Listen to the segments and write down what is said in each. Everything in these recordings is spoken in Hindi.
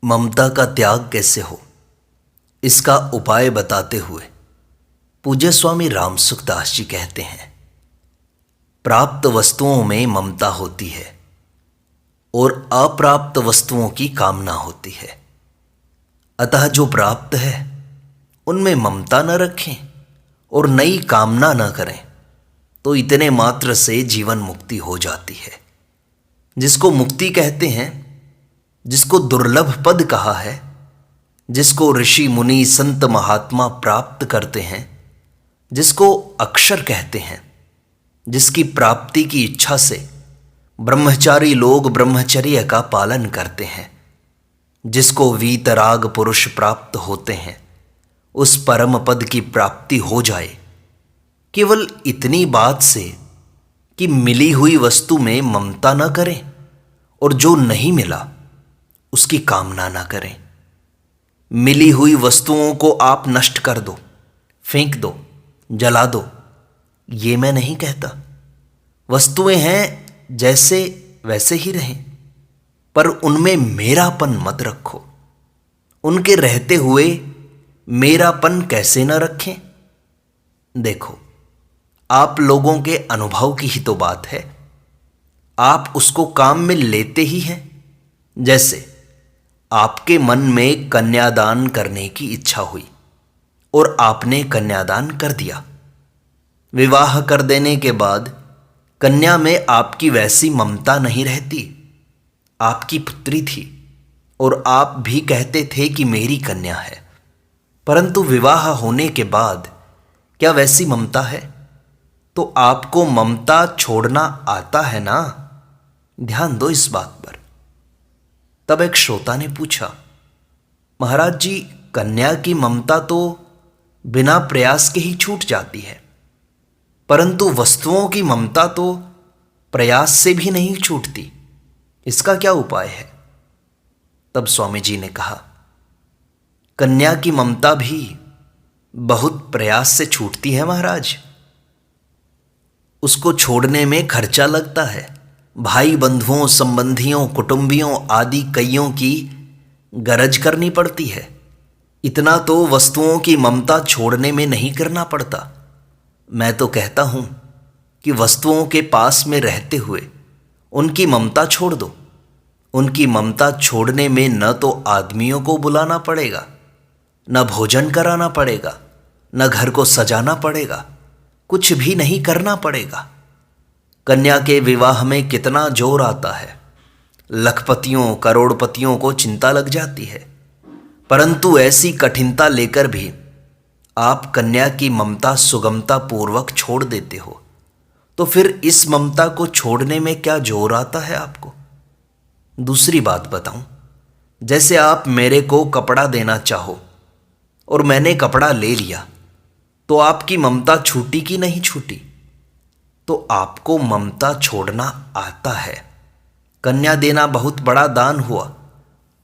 ममता का त्याग कैसे हो, इसका उपाय बताते हुए पूज्य स्वामी रामसुखदास जी कहते हैं, प्राप्त वस्तुओं में ममता होती है और अप्राप्त वस्तुओं की कामना होती है। अतः जो प्राप्त है उनमें ममता न रखें और नई कामना न करें तो इतने मात्र से जीवन मुक्ति हो जाती है। जिसको मुक्ति कहते हैं, जिसको दुर्लभ पद कहा है, जिसको ऋषि मुनि संत महात्मा प्राप्त करते हैं, जिसको अक्षर कहते हैं, जिसकी प्राप्ति की इच्छा से ब्रह्मचारी लोग ब्रह्मचर्य का पालन करते हैं, जिसको वीतराग पुरुष प्राप्त होते हैं, उस परम पद की प्राप्ति हो जाए केवल इतनी बात से कि मिली हुई वस्तु में ममता न करें और जो नहीं मिला उसकी कामना न करें। मिली हुई वस्तुओं को आप नष्ट कर दो, फेंक दो, जला दो, ये मैं नहीं कहता। वस्तुएं हैं जैसे वैसे ही रहें, पर उनमें मेरापन मत रखो। उनके रहते हुए मेरापन कैसे न रखें? देखो, आप लोगों के अनुभव की ही तो बात है। आप उसको काम में लेते ही हैं। जैसे आपके मन में कन्यादान करने की इच्छा हुई और आपने कन्यादान कर दिया। विवाह कर देने के बाद कन्या में आपकी वैसी ममता नहीं रहती। आपकी पुत्री थी और आप भी कहते थे कि मेरी कन्या है, परंतु विवाह होने के बाद क्या वैसी ममता है? तो आपको ममता छोड़ना आता है ना? ध्यान दो इस बात पर। तब एक श्रोता ने पूछा, महाराज जी, कन्या की ममता तो बिना प्रयास के ही छूट जाती है, परंतु वस्तुओं की ममता तो प्रयास से भी नहीं छूटती, इसका क्या उपाय है? तब स्वामी जी ने कहा, कन्या की ममता भी बहुत प्रयास से छूटती है महाराज। उसको छोड़ने में खर्चा लगता है। भाई बंधुओं, संबंधियों, कुटुंबियों आदि कईयों की गरज करनी पड़ती है। इतना तो वस्तुओं की ममता छोड़ने में नहीं करना पड़ता। मैं तो कहता हूं कि वस्तुओं के पास में रहते हुए उनकी ममता छोड़ दो। उनकी ममता छोड़ने में न तो आदमियों को बुलाना पड़ेगा, न भोजन कराना पड़ेगा, न घर को सजाना पड़ेगा, कुछ भी नहीं करना पड़ेगा। कन्या के विवाह में कितना जोर आता है। लखपतियों, करोड़पतियों को चिंता लग जाती है, परंतु ऐसी कठिनता लेकर भी आप कन्या की ममता सुगमता पूर्वक छोड़ देते हो, तो फिर इस ममता को छोड़ने में क्या जोर आता है आपको? दूसरी बात बताऊं, जैसे आप मेरे को कपड़ा देना चाहो और मैंने कपड़ा ले लिया, तो आपकी ममता छूटी कि नहीं छूटी? तो आपको ममता छोड़ना आता है। कन्या देना बहुत बड़ा दान हुआ,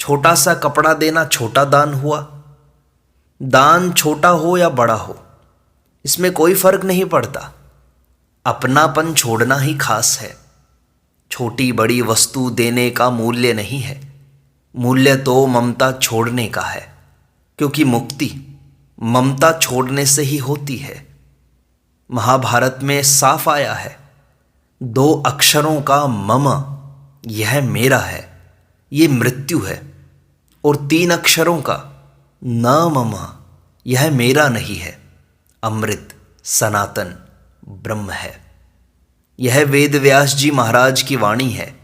छोटा सा कपड़ा देना छोटा दान हुआ। दान छोटा हो या बड़ा हो, इसमें कोई फर्क नहीं पड़ता। अपनापन छोड़ना ही खास है। छोटी बड़ी वस्तु देने का मूल्य नहीं है, मूल्य तो ममता छोड़ने का है, क्योंकि मुक्ति ममता छोड़ने से ही होती है। महाभारत में साफ आया है, 2 अक्षरों का मम, यह मेरा है, ये मृत्यु है, और 3 अक्षरों का न मम, यह मेरा नहीं है, अमृत सनातन ब्रह्म है। यह वेद व्यास जी महाराज की वाणी है,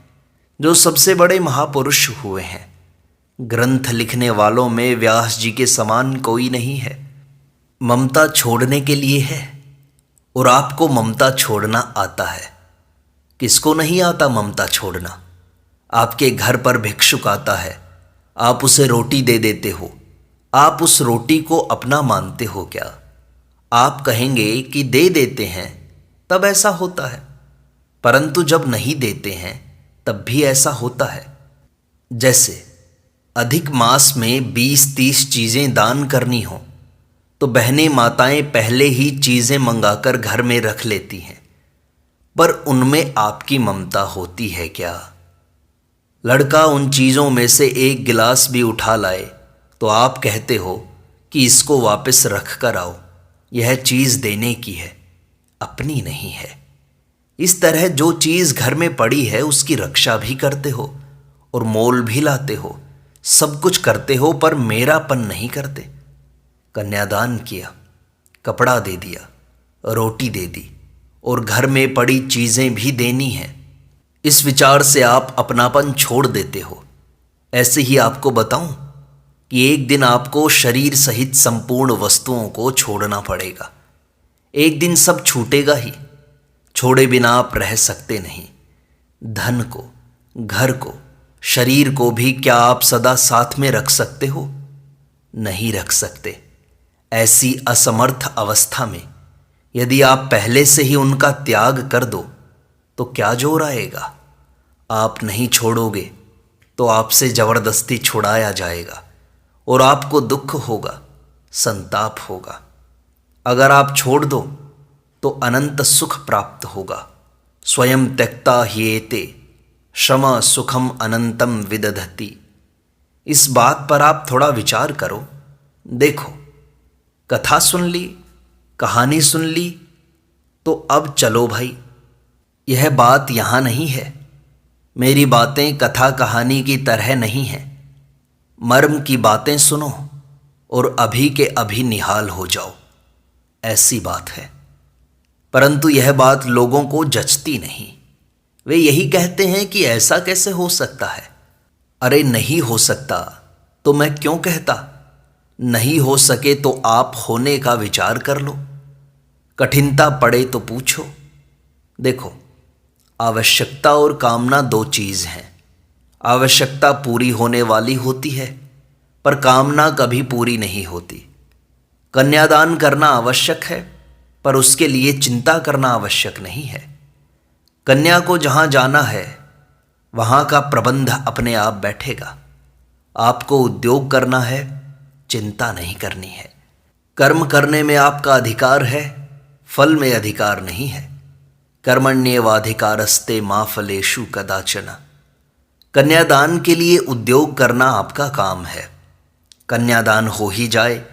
जो सबसे बड़े महापुरुष हुए हैं। ग्रंथ लिखने वालों में व्यास जी के समान कोई नहीं है। ममता छोड़ने के लिए है, और आपको ममता छोड़ना आता है। किसको नहीं आता ममता छोड़ना? आपके घर पर भिक्षुक आता है, आप उसे रोटी दे देते हो। आप उस रोटी को अपना मानते हो क्या? आप कहेंगे कि दे देते हैं, तब ऐसा होता है, परंतु जब नहीं देते हैं तब भी ऐसा होता है। जैसे अधिक मास में 20-30 चीज़ें दान करनी हो, तो बहनें माताएं पहले ही चीज़ें मंगाकर घर में रख लेती हैं, पर उनमें आपकी ममता होती है क्या? लड़का उन चीज़ों में से एक गिलास भी उठा लाए तो आप कहते हो कि इसको वापस रख कर आओ, यह चीज़ देने की है, अपनी नहीं है। इस तरह जो चीज़ घर में पड़ी है उसकी रक्षा भी करते हो और मोल भी लाते हो, सब कुछ करते हो, पर मेरापन नहीं करते। कन्यादान किया, कपड़ा दे दिया, रोटी दे दी और घर में पड़ी चीज़ें भी देनी हैं। इस विचार से आप अपनापन छोड़ देते हो। ऐसे ही आपको बताऊं कि एक दिन आपको शरीर सहित संपूर्ण वस्तुओं को छोड़ना पड़ेगा। एक दिन सब छूटेगा ही, छोड़े बिना आप रह सकते नहीं। धन को, घर को, शरीर को भी क्या आप सदा साथ में रख सकते हो? नहीं रख सकते। ऐसी असमर्थ अवस्था में यदि आप पहले से ही उनका त्याग कर दो तो क्या जोर आएगा? आप नहीं छोड़ोगे तो आपसे जबरदस्ती छुड़ाया जाएगा और आपको दुख होगा, संताप होगा। अगर आप छोड़ दो तो अनंत सुख प्राप्त होगा। स्वयं त्यक्ता ह्येते क्षमा सुखम अनंतम विदधति। इस बात पर आप थोड़ा विचार करो। देखो, कथा सुन ली, कहानी सुन ली, तो अब चलो भाई, यह बात यहाँ नहीं है। मेरी बातें कथा कहानी की तरह नहीं हैं। मर्म की बातें सुनो और अभी के अभी निहाल हो जाओ, ऐसी बात है। परंतु यह बात लोगों को जचती नहीं। वे यही कहते हैं कि ऐसा कैसे हो सकता है। अरे नहीं हो सकता तो मैं क्यों कहता? नहीं हो सके तो आप होने का विचार कर लो। कठिनता पड़े तो पूछो। देखो, आवश्यकता और कामना दो चीज़ हैं। आवश्यकता पूरी होने वाली होती है, पर कामना कभी पूरी नहीं होती। कन्यादान करना आवश्यक है, पर उसके लिए चिंता करना आवश्यक नहीं है। कन्या को जहाँ जाना है वहाँ का प्रबंध अपने आप बैठेगा। आपको उद्योग करना है, चिंता नहीं करनी है। कर्म करने में आपका अधिकार है, फल में अधिकार नहीं है। कर्मण्येवाधिकारस्ते मा फलेषु कदाचन। कन्यादान के लिए उद्योग करना आपका काम है। कन्यादान हो ही जाए,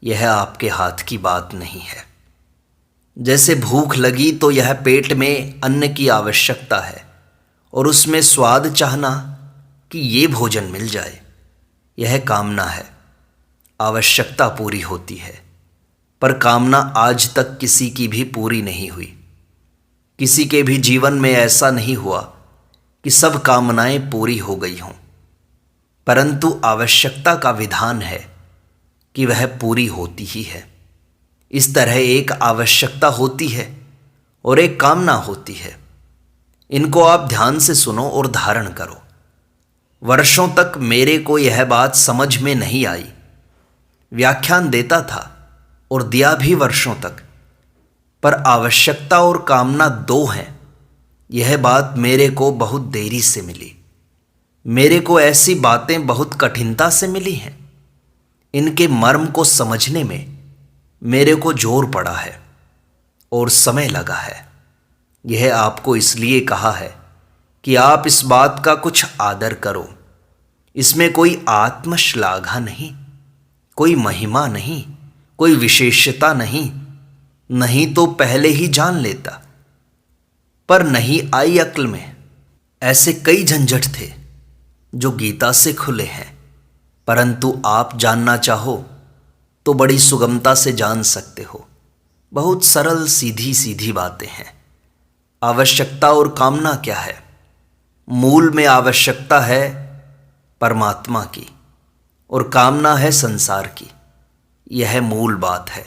यह आपके हाथ की बात नहीं है। जैसे भूख लगी तो यह पेट में अन्न की आवश्यकता है और उसमें स्वाद चाहना कि ये भोजन मिल जाए, यह कामना है। आवश्यकता पूरी होती है, पर कामना आज तक किसी की भी पूरी नहीं हुई। किसी के भी जीवन में ऐसा नहीं हुआ कि सब कामनाएं पूरी हो गई हों, परंतु आवश्यकता का विधान है कि वह पूरी होती ही है। इस तरह एक आवश्यकता होती है और एक कामना होती है। इनको आप ध्यान से सुनो और धारण करो। वर्षों तक मेरे को यह बात समझ में नहीं आई। व्याख्यान देता था और दिया भी वर्षों तक, पर आवश्यकता और कामना दो हैं, यह बात मेरे को बहुत देरी से मिली। मेरे को ऐसी बातें बहुत कठिनता से मिली हैं। इनके मर्म को समझने में मेरे को जोर पड़ा है और समय लगा है। यह आपको इसलिए कहा है कि आप इस बात का कुछ आदर करो। इसमें कोई आत्मश्लाघा नहीं, कोई महिमा नहीं, कोई विशेषता नहीं। नहीं तो पहले ही जान लेता, पर नहीं आई अक्ल में। ऐसे कई झंझट थे जो गीता से खुले हैं, परंतु आप जानना चाहो तो बड़ी सुगमता से जान सकते हो। बहुत सरल सीधी सीधी बातें हैं। आवश्यकता और कामना क्या है? मूल में आवश्यकता है परमात्मा की और कामना है संसार की। यह मूल बात है।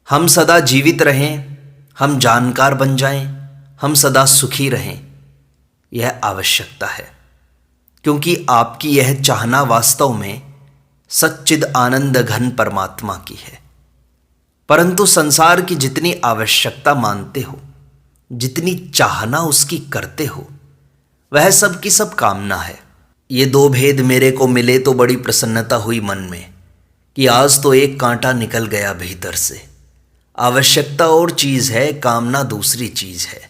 हम सदा जीवित रहें, हम जानकार बन जाएं, हम सदा सुखी रहें, यह आवश्यकता है। क्योंकि आपकी यह चाहना वास्तव में सच्चिद आनंद घन परमात्मा की है। परंतु संसार की जितनी आवश्यकता मानते हो, जितनी चाहना उसकी करते हो, वह सब की सब कामना है। ये दो भेद मेरे को मिले तो बड़ी प्रसन्नता हुई मन में कि आज तो एक कांटा निकल गया भीतर से। आवश्यकता और चीज़ है, कामना दूसरी चीज़ है।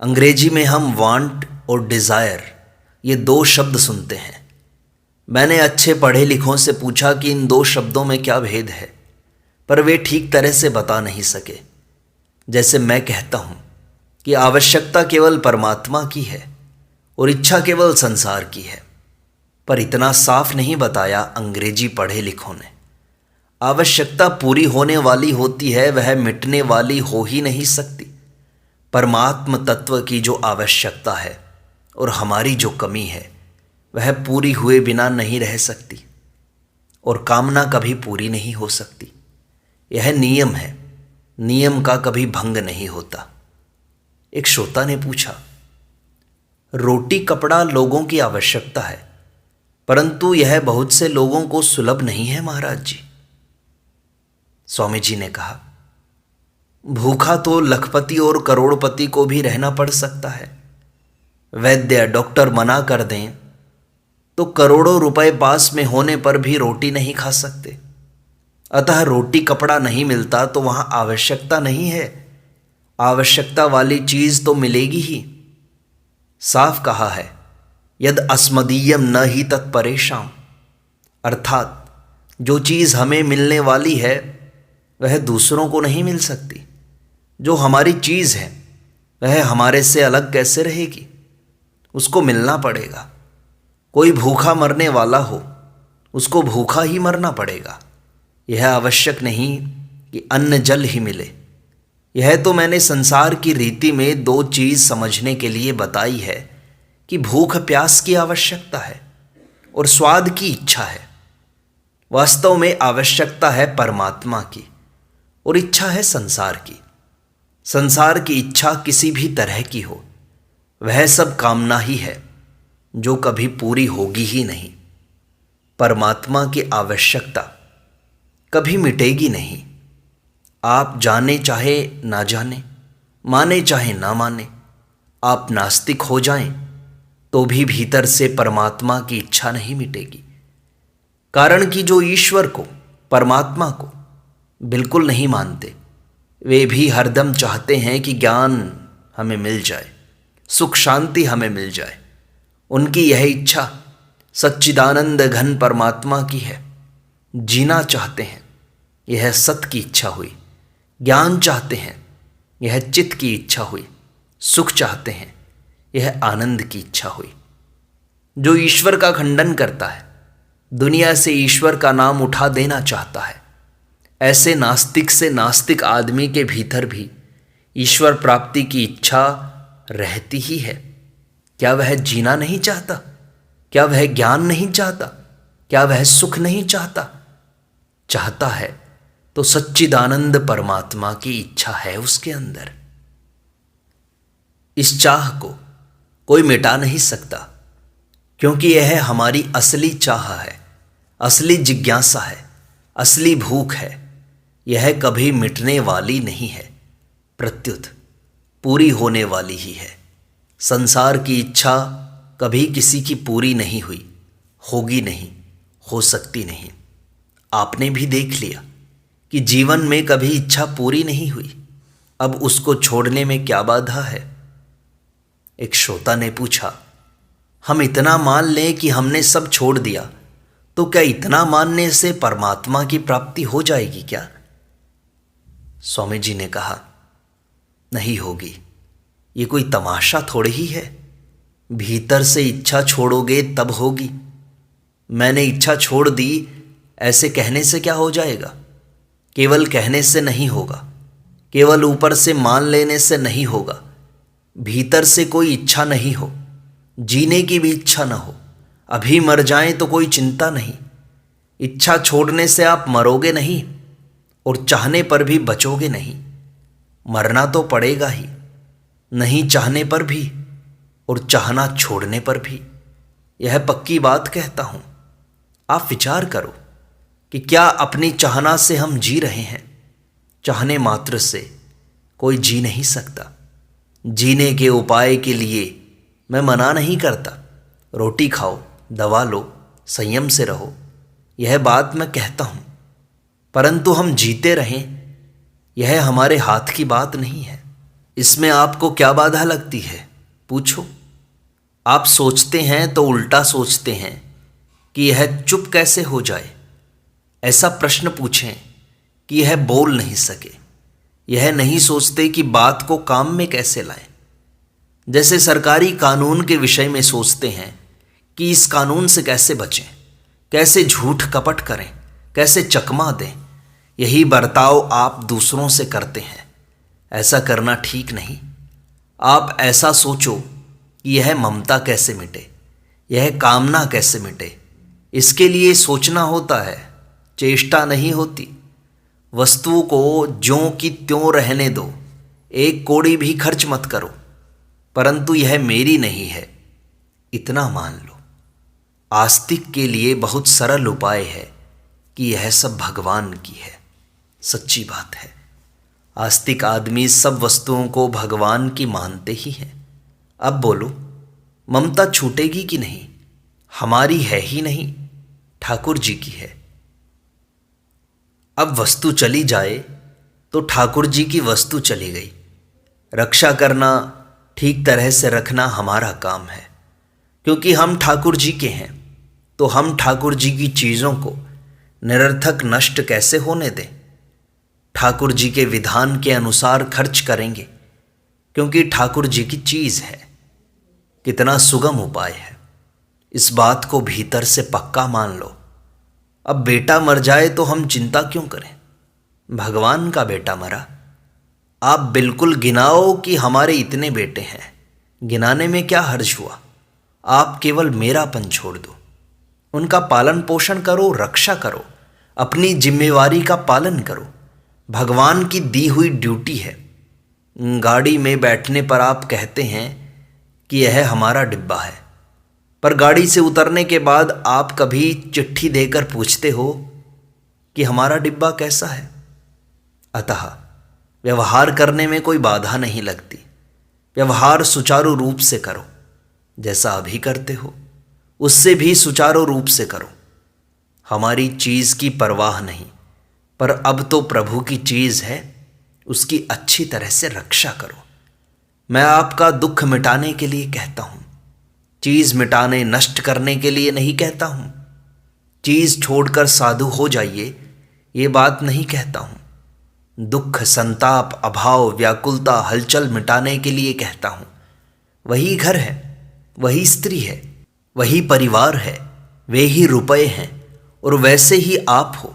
अंग्रेजी में हम वांट और डिज़ायर ये दो शब्द सुनते हैं। मैंने अच्छे पढ़े लिखों से पूछा कि इन दो शब्दों में क्या भेद है, पर वे ठीक तरह से बता नहीं सके। जैसे मैं कहता हूँ कि आवश्यकता केवल परमात्मा की है और इच्छा केवल संसार की है, पर इतना साफ नहीं बताया अंग्रेजी पढ़े लिखों ने। आवश्यकता पूरी होने वाली होती है, वह मिटने वाली हो ही नहीं सकती। परमात्म तत्व की जो आवश्यकता है और हमारी जो कमी है, वह पूरी हुए बिना नहीं रह सकती, और कामना कभी पूरी नहीं हो सकती। यह नियम है, नियम का कभी भंग नहीं होता। एक श्रोता ने पूछा, रोटी कपड़ा लोगों की आवश्यकता है, परंतु यह बहुत से लोगों को सुलभ नहीं है महाराज जी। स्वामी जी ने कहा, भूखा तो लखपति और करोड़पति को भी रहना पड़ सकता है। वैद्य डॉक्टर मना कर दें तो करोड़ों रुपए पास में होने पर भी रोटी नहीं खा सकते। अतः रोटी कपड़ा नहीं मिलता तो वहां आवश्यकता नहीं है, आवश्यकता वाली चीज तो मिलेगी ही। साफ कहा है, यद अस्मदीयम न ही तत्परेशाम, अर्थात जो चीज हमें मिलने वाली है वह दूसरों को नहीं मिल सकती। जो हमारी चीज है वह हमारे से अलग कैसे रहेगी, उसको मिलना पड़ेगा। कोई भूखा मरने वाला हो, उसको भूखा ही मरना पड़ेगा। यह आवश्यक नहीं कि अन्न जल ही मिले। यह तो मैंने संसार की रीति में दो चीज समझने के लिए बताई है कि भूख प्यास की आवश्यकता है और स्वाद की इच्छा है। वास्तव में आवश्यकता है परमात्मा की और इच्छा है संसार की। संसार की इच्छा किसी भी तरह की हो, वह सब कामना ही है जो कभी पूरी होगी ही नहीं। परमात्मा की आवश्यकता कभी मिटेगी नहीं। आप जाने चाहे ना जाने, माने चाहे ना माने, आप नास्तिक हो जाएं तो भी भीतर से परमात्मा की इच्छा नहीं मिटेगी। कारण कि जो ईश्वर को, परमात्मा को बिल्कुल नहीं मानते, वे भी हरदम चाहते हैं कि ज्ञान हमें मिल जाए, सुख शांति हमें मिल जाए। उनकी यह इच्छा सच्चिदानंद घन परमात्मा की है। जीना चाहते हैं, यह सत की इच्छा हुई। ज्ञान चाहते हैं, यह चित्त की इच्छा हुई। सुख चाहते हैं, यह आनंद की इच्छा हुई। जो ईश्वर का खंडन करता है, दुनिया से ईश्वर का नाम उठा देना चाहता है, ऐसे नास्तिक से नास्तिक आदमी के भीतर भी ईश्वर प्राप्ति की इच्छा रहती ही है। क्या वह जीना नहीं चाहता? क्या वह ज्ञान नहीं चाहता? क्या वह सुख नहीं चाहता? चाहता है तो सच्चिदानंद परमात्मा की इच्छा है उसके अंदर। इस चाह को कोई मिटा नहीं सकता, क्योंकि यह हमारी असली चाह है, असली जिज्ञासा है, असली भूख है। यह कभी मिटने वाली नहीं है, प्रत्युत पूरी होने वाली ही है। संसार की इच्छा कभी किसी की पूरी नहीं हुई, होगी नहीं, हो सकती नहीं। आपने भी देख लिया कि जीवन में कभी इच्छा पूरी नहीं हुई, अब उसको छोड़ने में क्या बाधा है? एक श्रोता ने पूछा, हम इतना मान लें कि हमने सब छोड़ दिया, तो क्या इतना मानने से परमात्मा की प्राप्ति हो जाएगी क्या? स्वामी जी ने कहा, नहीं होगी। ये कोई तमाशा थोड़ी ही है। भीतर से इच्छा छोड़ोगे तब होगी। मैंने इच्छा छोड़ दी ऐसे कहने से क्या हो जाएगा? केवल कहने से नहीं होगा, केवल ऊपर से मान लेने से नहीं होगा। भीतर से कोई इच्छा नहीं हो, जीने की भी इच्छा ना हो, अभी मर जाएं तो कोई चिंता नहीं। इच्छा छोड़ने से आप मरोगे नहीं और चाहने पर भी बचोगे नहीं। मरना तो पड़ेगा ही, नहीं चाहने पर भी और चाहना छोड़ने पर भी। यह पक्की बात कहता हूं। आप विचार करो कि क्या अपनी चाहना से हम जी रहे हैं? चाहने मात्र से कोई जी नहीं सकता। जीने के उपाय के लिए मैं मना नहीं करता, रोटी खाओ, दवा लो, संयम से रहो, यह बात मैं कहता हूं। परंतु हम जीते रहें, यह हमारे हाथ की बात नहीं है। इसमें आपको क्या बाधा लगती है? पूछो। आप सोचते हैं तो उल्टा सोचते हैं कि यह चुप कैसे हो जाए। ऐसा प्रश्न पूछें कि यह बोल नहीं सके। यह नहीं सोचते कि बात को काम में कैसे लाएं। जैसे सरकारी कानून के विषय में सोचते हैं कि इस कानून से कैसे बचें, कैसे झूठ कपट करें, कैसे चकमा दें। यही बर्ताव आप दूसरों से करते हैं। ऐसा करना ठीक नहीं। आप ऐसा सोचो कि यह ममता कैसे मिटे, यह कामना कैसे मिटे। इसके लिए सोचना होता है, चेष्टा नहीं होती। वस्तु को ज्यों की त्यों रहने दो, एक कौड़ी भी खर्च मत करो, परंतु यह मेरी नहीं है, इतना मान लो। आस्तिक के लिए बहुत सरल उपाय है कि यह सब भगवान की है। सच्ची बात है, आस्तिक आदमी सब वस्तुओं को भगवान की मानते ही हैं। अब बोलो, ममता छूटेगी कि नहीं? हमारी है ही नहीं, ठाकुर जी की है। अब वस्तु चली जाए तो ठाकुर जी की वस्तु चली गई। रक्षा करना, ठीक तरह से रखना हमारा काम है, क्योंकि हम ठाकुर जी के हैं। तो हम ठाकुर जी की चीज़ों को निरर्थक नष्ट कैसे होने दें? ठाकुर जी के विधान के अनुसार खर्च करेंगे, क्योंकि ठाकुर जी की चीज़ है। कितना सुगम उपाय है, इस बात को भीतर से पक्का मान लो। अब बेटा मर जाए तो हम चिंता क्यों करें? भगवान का बेटा मरा। आप बिल्कुल गिनाओ कि हमारे इतने बेटे हैं, गिनाने में क्या हर्ज हुआ। आप केवल मेरापन छोड़ दो, उनका पालन पोषण करो, रक्षा करो, अपनी जिम्मेवारी का पालन करो। भगवान की दी हुई ड्यूटी है। गाड़ी में बैठने पर आप कहते हैं कि यह हमारा डिब्बा है, पर गाड़ी से उतरने के बाद आप कभी चिट्ठी देकर पूछते हो कि हमारा डिब्बा कैसा है? अतः व्यवहार करने में कोई बाधा नहीं लगती। व्यवहार सुचारू रूप से करो, जैसा अभी करते हो उससे भी सुचारू रूप से करो। हमारी चीज़ की परवाह नहीं, पर अब तो प्रभु की चीज़ है, उसकी अच्छी तरह से रक्षा करो। मैं आपका दुख मिटाने के लिए कहता हूँ, चीज़ मिटाने नष्ट करने के लिए नहीं कहता हूँ। चीज़ छोड़कर साधु हो जाइए, ये बात नहीं कहता हूँ। दुख, संताप, अभाव, व्याकुलता, हलचल मिटाने के लिए कहता हूँ। वही घर है, वही स्त्री है, वही परिवार है, वे ही रुपए हैं और वैसे ही आप हो।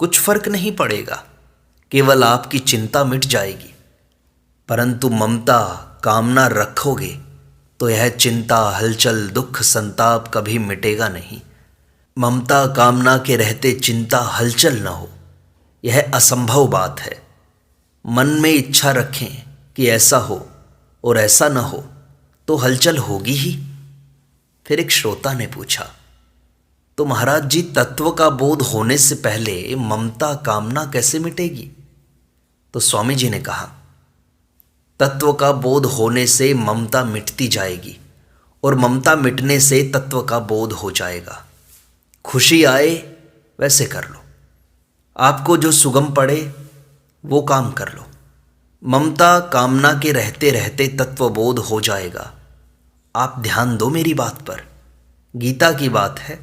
कुछ फर्क नहीं पड़ेगा, केवल आपकी चिंता मिट जाएगी। परंतु ममता, कामना रखोगे तो यह चिंता, हलचल, दुख, संताप कभी मिटेगा नहीं। ममता कामना के रहते चिंता हलचल न हो, यह असंभव बात है। मन में इच्छा रखें कि ऐसा हो और ऐसा न हो तो हलचल होगी ही। फिर एक श्रोता ने पूछा, तो महाराज जी, तत्व का बोध होने से पहले ममता कामना कैसे मिटेगी? तो स्वामी जी ने कहा, तत्व का बोध होने से ममता मिटती जाएगी और ममता मिटने से तत्व का बोध हो जाएगा। खुशी आए वैसे कर लो, आपको जो सुगम पड़े वो काम कर लो। ममता कामना के रहते रहते तत्वबोध हो जाएगा। आप ध्यान दो मेरी बात पर, गीता की बात है।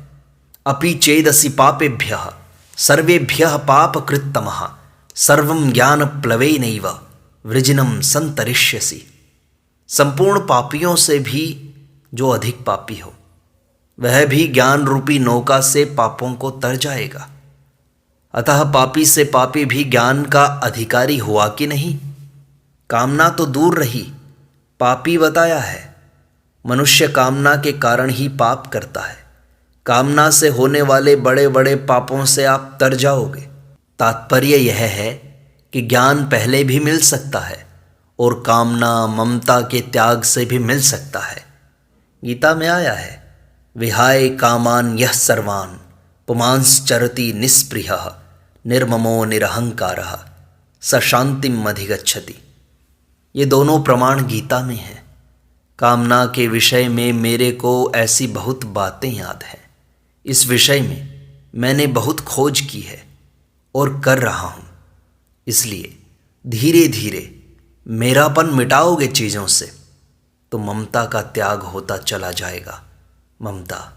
अपि चेदसि पापेभ्यः सर्वेभ्यः पापकृत्तमः सर्वं ज्ञान प्लवेनैव वृजिनं संतरिष्यसि। संपूर्ण पापियों से भी जो अधिक पापी हो, वह भी ज्ञान रूपी नौका से पापों को तर जाएगा। अतः पापी से पापी भी ज्ञान का अधिकारी हुआ कि नहीं? कामना तो दूर रही, पापी बताया है। मनुष्य कामना के कारण ही पाप करता है। कामना से होने वाले बड़े बड़े पापों से आप तर जाओगे। तात्पर्य यह है कि ज्ञान पहले भी मिल सकता है और कामना ममता के त्याग से भी मिल सकता है। गीता में आया है, विहाय कामान यह सर्वान पुमांश्चरति निस्पृहः निर्ममो निरहंकारः स शांतिम अधिगच्छति। ये दोनों प्रमाण गीता में हैं। कामना के विषय में मेरे को ऐसी बहुत बातें याद हैं। इस विषय में मैंने बहुत खोज की है और कर रहा हूँ। इसलिए धीरे धीरे मेरापन मिटाओगे चीज़ों से, तो ममता का त्याग होता चला जाएगा, ममता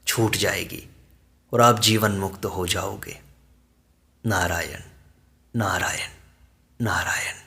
छूट जाएगी और आप जीवन मुक्त हो जाओगे। नारायण नारायण नारायण।